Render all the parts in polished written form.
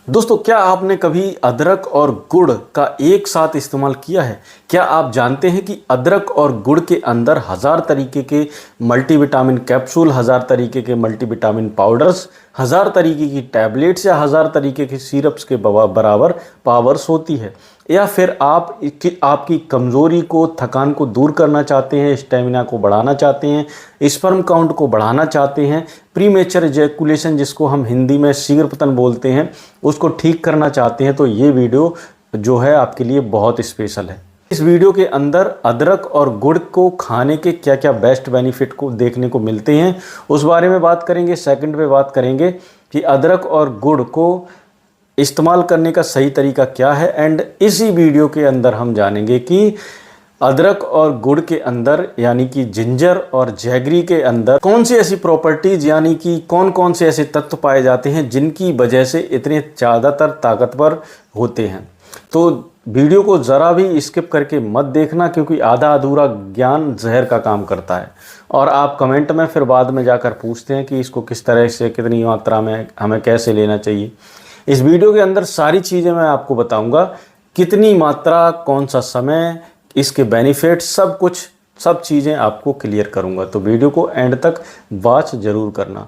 दोस्तों, क्या आपने कभी अदरक और गुड़ का एक साथ इस्तेमाल किया है? क्या आप जानते हैं कि अदरक और गुड़ के अंदर हज़ार तरीके के मल्टीविटामिन कैप्सूल, हज़ार तरीके के मल्टीविटामिन पाउडर्स, हज़ार तरीके की टैबलेट्स या हज़ार तरीके के सिरप्स के बराबर पावर्स होती है? या फिर आपकी कमज़ोरी को, थकान को दूर करना चाहते हैं, स्टेमिना को बढ़ाना चाहते हैं, स्पर्म काउंट को बढ़ाना चाहते हैं, प्रीमेचर इजैकुलेशन जिसको हम हिंदी में शीघ्र पतन बोलते हैं, उसको ठीक करना चाहते हैं, तो ये वीडियो जो है आपके लिए बहुत स्पेशल है। इस वीडियो के अंदर अदरक और गुड़ को खाने के क्या क्या बेस्ट बेनिफिट को देखने को मिलते हैं उस बारे में बात करेंगे। सेकंड पे बात करेंगे कि अदरक और गुड़ को इस्तेमाल करने का सही तरीका क्या है, एंड इसी वीडियो के अंदर हम जानेंगे कि अदरक और गुड़ के अंदर यानी कि जिंजर और जैगरी के अंदर कौन सी ऐसी प्रॉपर्टीज यानी कि कौन कौन से ऐसे तत्व पाए जाते हैं जिनकी वजह से इतने ज़्यादातर ताकतवर होते हैं। तो वीडियो को ज़रा भी स्किप करके मत देखना, क्योंकि आधा अधूरा ज्ञान जहर का काम करता है और आप कमेंट में फिर बाद में जाकर पूछते हैं कि इसको किस तरह से, कितनी मात्रा में हमें कैसे लेना चाहिए। इस वीडियो के अंदर सारी चीज़ें मैं आपको बताऊंगा, कितनी मात्रा, कौन सा समय, इसके बेनिफिट, सब कुछ, सब चीज़ें आपको क्लियर करूंगा। तो वीडियो को एंड तक वॉच जरूर करना।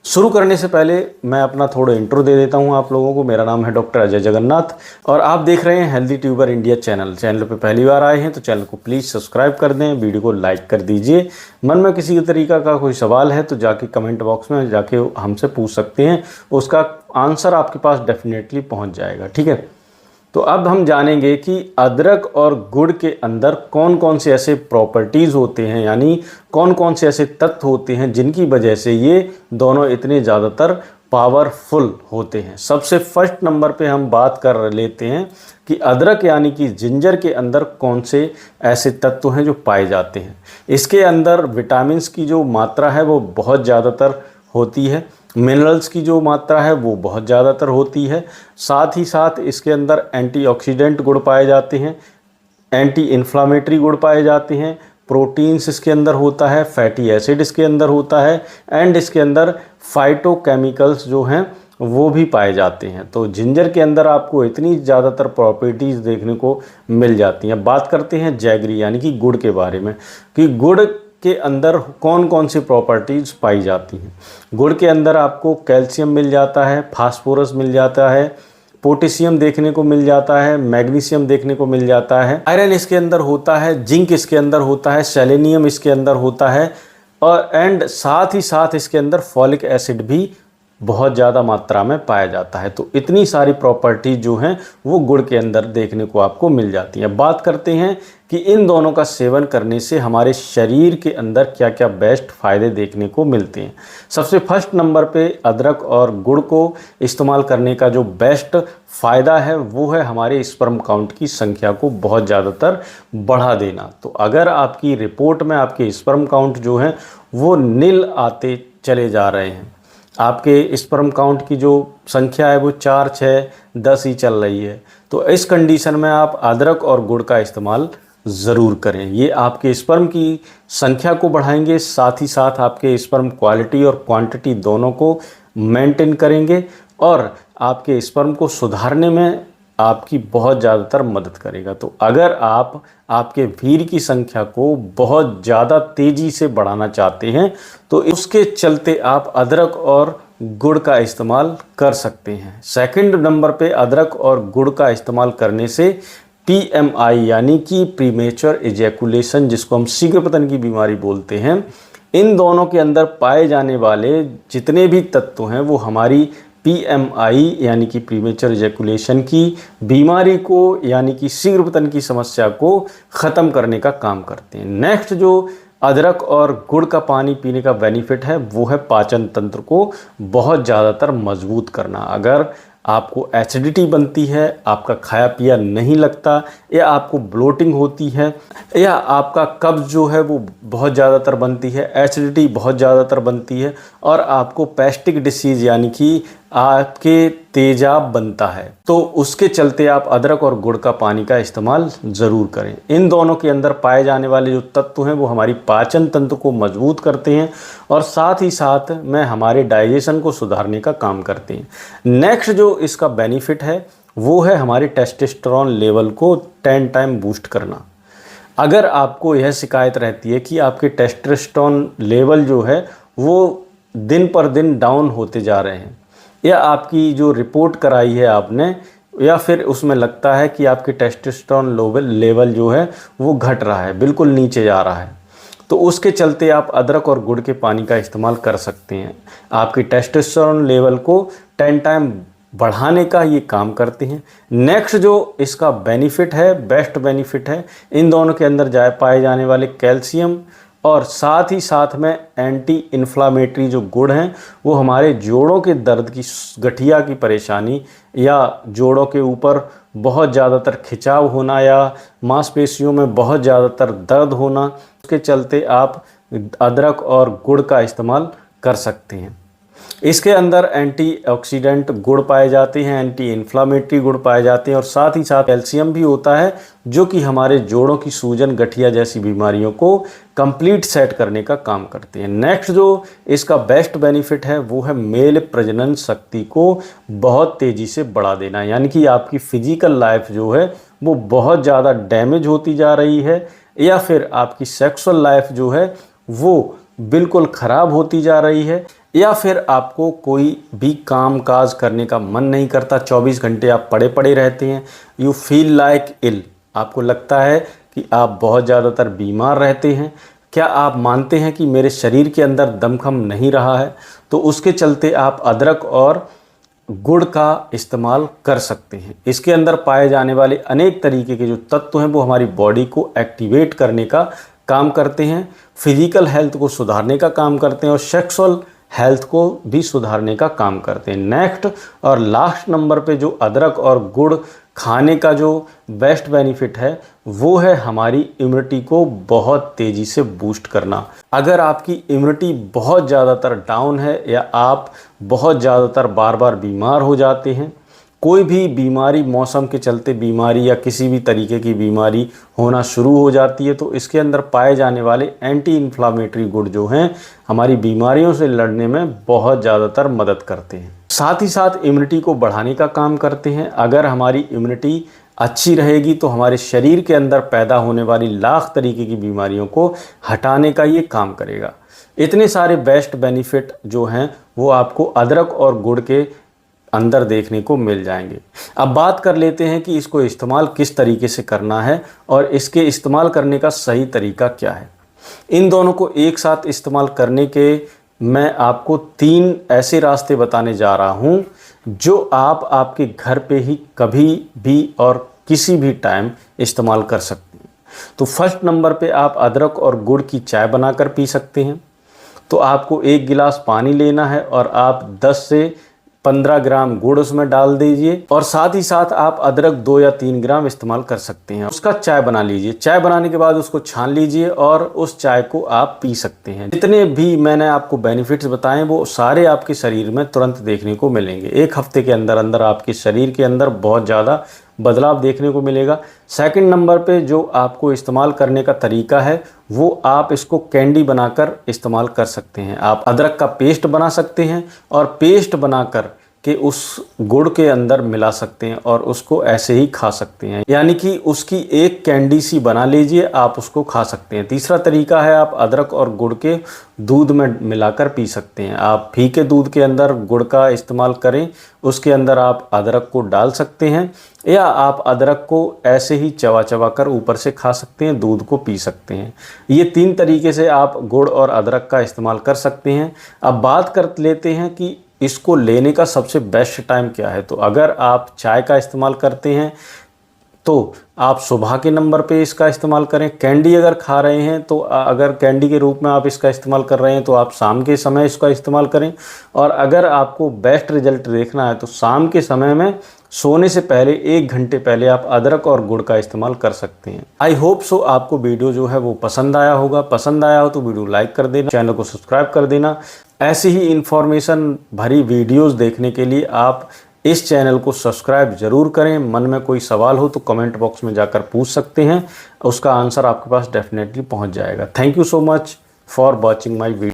शुरू करने से पहले मैं अपना थोड़ा इंट्रो दे देता हूं आप लोगों को। मेरा नाम है डॉक्टर अजय जगन्नाथ और आप देख रहे हैं healthy tuber India channel. Channel पे पहली बार आए हैं तो चैनल को प्लीज़ सब्सक्राइब कर दें, वीडियो को लाइक कर दीजिए। मन में किसी तरीका का कोई सवाल है तो जाके कमेंट बॉक्स में जाके हमसे पूछ सकते हैं, उसका आंसर आपके पास डेफिनेटली पहुँच जाएगा। ठीक है, तो अब हम जानेंगे कि अदरक और गुड़ के अंदर कौन कौन से ऐसे प्रॉपर्टीज़ होते हैं, यानी कौन कौन से ऐसे तत्व होते हैं जिनकी वजह से ये दोनों इतने ज़्यादातर पावरफुल होते हैं। सबसे फर्स्ट नंबर पे हम बात कर लेते हैं कि अदरक यानी कि जिंजर के अंदर कौन से ऐसे तत्व हैं जो पाए जाते हैं। इसके अंदर विटामिन्स की जो मात्रा है वो बहुत ज़्यादातर होती है, मिनरल्स की जो मात्रा है वो बहुत ज़्यादातर होती है, साथ ही साथ इसके अंदर एंटीऑक्सीडेंट गुण पाए जाते हैं, एंटी इन्फ्लामेटरी गुण पाए जाते हैं, प्रोटीन्स इसके अंदर होता है, फैटी एसिड इसके अंदर होता है, एंड इसके अंदर फाइटोकेमिकल्स जो हैं वो भी पाए जाते हैं। तो जिंजर के अंदर आपको इतनी ज़्यादातर प्रॉपर्टीज़ देखने को मिल जाती हैं। बात करते हैं जैगरी यानी कि गुड़ के बारे में कि गुड़ के अंदर कौन कौन सी प्रॉपर्टीज़ पाई जाती हैं। गुड़ के अंदर आपको कैल्शियम मिल जाता है, फास्फोरस मिल जाता है, पोटेशियम देखने को मिल जाता है, मैग्नीशियम देखने को मिल जाता है, आयरन इसके अंदर होता है, जिंक इसके अंदर होता है, सेलेनियम इसके अंदर होता है, और एंड साथ ही साथ इसके अंदर फॉलिक एसिड भी बहुत ज़्यादा मात्रा में पाया जाता है। तो इतनी सारी प्रॉपर्टीज जो हैं वो गुड़ के अंदर देखने को आपको मिल जाती हैं। बात करते हैं कि इन दोनों का सेवन करने से हमारे शरीर के अंदर क्या क्या बेस्ट फ़ायदे देखने को मिलते हैं। सबसे फर्स्ट नंबर पे अदरक और गुड़ को इस्तेमाल करने का जो बेस्ट फ़ायदा है वो है हमारे स्पर्म काउंट की संख्या को बहुत ज़्यादातर बढ़ा देना। तो अगर आपकी रिपोर्ट में आपके स्पर्म काउंट जो हैं वो नील आते चले जा रहे हैं, आपके स्पर्म काउंट की जो संख्या है वो 4, 6, 10 ही चल रही है, तो इस कंडीशन में आप अदरक और गुड़ का इस्तेमाल ज़रूर करें। ये आपके स्पर्म की संख्या को बढ़ाएंगे, साथ ही साथ आपके स्पर्म क्वालिटी और क्वांटिटी दोनों को मेंटेन करेंगे और आपके स्पर्म को सुधारने में आपकी बहुत ज़्यादातर मदद करेगा। तो अगर आप आपके वीर्य की संख्या को बहुत ज़्यादा तेज़ी से बढ़ाना चाहते हैं तो उसके चलते आप अदरक और गुड़ का इस्तेमाल कर सकते हैं। सेकंड नंबर पे अदरक और गुड़ का इस्तेमाल करने से PMI यानी कि प्रीमेचर इजैकुलेशन, जिसको हम शीघ्रपतन की बीमारी बोलते हैं, इन दोनों के अंदर पाए जाने वाले जितने भी तत्व हैं वो हमारी PMI यानी कि प्रीमेचर इजैकुलेशन की बीमारी को यानी कि शीघ्रपतन की समस्या को ख़त्म करने का काम करते हैं। नेक्स्ट जो अदरक और गुड़ का पानी पीने का बेनिफिट है वो है पाचन तंत्र को बहुत ज़्यादातर मजबूत करना। अगर आपको एसिडिटी बनती है, आपका खाया पिया नहीं लगता, या आपको ब्लोटिंग होती है, या आपका कब्ज़ जो है वो बहुत ज़्यादातर बनती है, एसिडिटी बहुत ज़्यादातर बनती है, और आपको पेस्टिक डिसीज़ यानी कि आपके तेजाब बनता है, तो उसके चलते आप अदरक और गुड़ का पानी का इस्तेमाल ज़रूर करें। इन दोनों के अंदर पाए जाने वाले जो तत्व हैं वो हमारी पाचन तंत्र को मजबूत करते हैं और साथ ही साथ में हमारे डाइजेशन को सुधारने का काम करते हैं। नेक्स्ट जो इसका बेनिफिट है वो है हमारे टेस्टोस्टेरोन लेवल को 10 टाइम बूस्ट करना। अगर आपको यह शिकायत रहती है कि आपके टेस्टोस्टेरोन लेवल जो है वो दिन पर दिन डाउन होते जा रहे हैं, या आपकी जो रिपोर्ट कराई है आपने, या फिर उसमें लगता है कि आपके टेस्टोस्टेरोन लेवल जो है वो घट रहा है, बिल्कुल नीचे जा रहा है, तो उसके चलते आप अदरक और गुड़ के पानी का इस्तेमाल कर सकते हैं। आपकी टेस्टोस्टेरोन लेवल को 10 टाइम बढ़ाने का ये काम करते हैं। नेक्स्ट जो इसका बेनिफिट है, बेस्ट बेनिफिट है, इन दोनों के अंदर पाए जाने वाले कैल्शियम और साथ ही साथ में एंटी इन्फ्लामेटरी जो गुण हैं वो हमारे जोड़ों के दर्द की, गठिया की परेशानी या जोड़ों के ऊपर बहुत ज़्यादातर खिंचाव होना या मांसपेशियों में बहुत ज़्यादातर दर्द होना, उसके चलते आप अदरक और गुड़ का इस्तेमाल कर सकते हैं। इसके अंदर एंटीऑक्सीडेंट गुण पाए जाते हैं, एंटी इन्फ्लामेटरी गुण पाए जाते हैं और साथ ही साथ कैल्शियम भी होता है जो कि हमारे जोड़ों की सूजन, गठिया जैसी बीमारियों को कंप्लीट सेट करने का काम करते हैं। नेक्स्ट जो इसका बेस्ट बेनिफिट है वो है मेल प्रजनन शक्ति को बहुत तेज़ी से बढ़ा देना, यानी कि आपकी फिजिकल लाइफ जो है वो बहुत ज़्यादा डैमेज होती जा रही है या फिर आपकी सेक्सुअल लाइफ जो है वो बिल्कुल ख़राब होती जा रही है, या फिर आपको कोई भी काम काज करने का मन नहीं करता, 24 घंटे आप पड़े पड़े रहते हैं, यू फील लाइक इल, आपको लगता है कि आप बहुत ज़्यादातर बीमार रहते हैं। क्या आप मानते हैं कि मेरे शरीर के अंदर दमखम नहीं रहा है? तो उसके चलते आप अदरक और गुड़ का इस्तेमाल कर सकते हैं। इसके अंदर पाए जाने वाले अनेक तरीके के जो तत्व हैं वो हमारी बॉडी को एक्टिवेट करने का काम करते हैं, फिजिकल हेल्थ को सुधारने का काम करते हैं और सेक्सुअल हेल्थ को भी सुधारने का काम करते हैं। नेक्स्ट और लास्ट नंबर पे जो अदरक और गुड़ खाने का जो बेस्ट बेनिफिट है वो है हमारी इम्यूनिटी को बहुत तेज़ी से बूस्ट करना। अगर आपकी इम्यूनिटी बहुत ज़्यादातर डाउन है या आप बहुत ज़्यादातर बार बार बीमार हो जाते हैं, कोई भी बीमारी, मौसम के चलते बीमारी या किसी भी तरीके की बीमारी होना शुरू हो जाती है, तो इसके अंदर पाए जाने वाले एंटी इन्फ्लामेटरी गुण जो हैं हमारी बीमारियों से लड़ने में बहुत ज़्यादातर मदद करते हैं। साथ ही साथ इम्यूनिटी को बढ़ाने का काम करते हैं। अगर हमारी इम्यूनिटी अच्छी रहेगी तो हमारे शरीर के अंदर पैदा होने वाली लाख तरीके की बीमारियों को हटाने का ये काम करेगा। इतने सारे बेस्ट बेनिफिट जो हैं वो आपको अदरक और गुड़ के अंदर देखने को मिल जाएंगे। अब बात कर लेते हैं कि इसको इस्तेमाल किस तरीके से करना है और इसके इस्तेमाल करने का सही तरीका क्या है। इन दोनों को एक साथ इस्तेमाल करने के मैं आपको 3 ऐसे रास्ते बताने जा रहा हूं जो आप आपके घर पे ही कभी भी और किसी भी टाइम इस्तेमाल कर सकते हैं। तो फर्स्ट नंबर पे आप अदरक और गुड़ की चाय बनाकर पी सकते हैं। तो आपको 1 गिलास पानी लेना है और आप 10 से 15 ग्राम गुड़ उसमें डाल दीजिए और साथ ही साथ आप अदरक 2 या 3 ग्राम इस्तेमाल कर सकते हैं। उसका चाय बना लीजिए। चाय बनाने के बाद उसको छान लीजिए और उस चाय को आप पी सकते हैं। जितने भी मैंने आपको बेनिफिट्स बताएं वो सारे आपके शरीर में तुरंत देखने को मिलेंगे। 1 हफ्ते के अंदर अंदर आपके शरीर के अंदर बहुत ज़्यादा बदलाव देखने को मिलेगा। सेकंड नंबर पे जो आपको इस्तेमाल करने का तरीका है वो आप इसको कैंडी बनाकर इस्तेमाल कर सकते हैं। आप अदरक का पेस्ट बना सकते हैं और पेस्ट बनाकर के उस गुड़ के अंदर मिला सकते हैं और उसको ऐसे ही खा सकते हैं, यानी कि उसकी एक कैंडी सी बना लीजिए, आप उसको खा सकते हैं। तीसरा तरीका है आप अदरक और गुड़ के दूध में मिलाकर पी सकते हैं। आप फीके दूध के अंदर गुड़ का इस्तेमाल करें, उसके अंदर आप अदरक को डाल सकते हैं या आप अदरक को ऐसे ही चबा चबा कर ऊपर से खा सकते हैं, दूध को पी सकते हैं। ये 3 तरीके से आप गुड़ और अदरक का इस्तेमाल कर सकते हैं। अब बात कर लेते हैं कि इसको लेने का सबसे बेस्ट टाइम क्या है। तो अगर आप चाय का इस्तेमाल करते हैं तो आप सुबह के नंबर पे इसका इस्तेमाल करें। कैंडी अगर खा रहे हैं तो अगर कैंडी के रूप में आप इसका इस्तेमाल कर रहे हैं तो आप शाम के समय इसका इस्तेमाल करें। और अगर आपको बेस्ट रिजल्ट देखना है तो शाम के समय में सोने से पहले 1 घंटे पहले आप अदरक और गुड़ का इस्तेमाल कर सकते हैं। आई होप सो आपको वीडियो जो है वो पसंद आया होगा। पसंद आया हो तो वीडियो लाइक कर देना, चैनल को सब्सक्राइब कर देना ऐसी ही इन्फॉर्मेशन भरी वीडियोस देखने के लिए आप इस चैनल को सब्सक्राइब जरूर करें। मन में कोई सवाल हो तो कमेंट बॉक्स में जाकर पूछ सकते हैं, उसका आंसर आपके पास डेफिनेटली पहुंच जाएगा। Thank you so much for watching my video.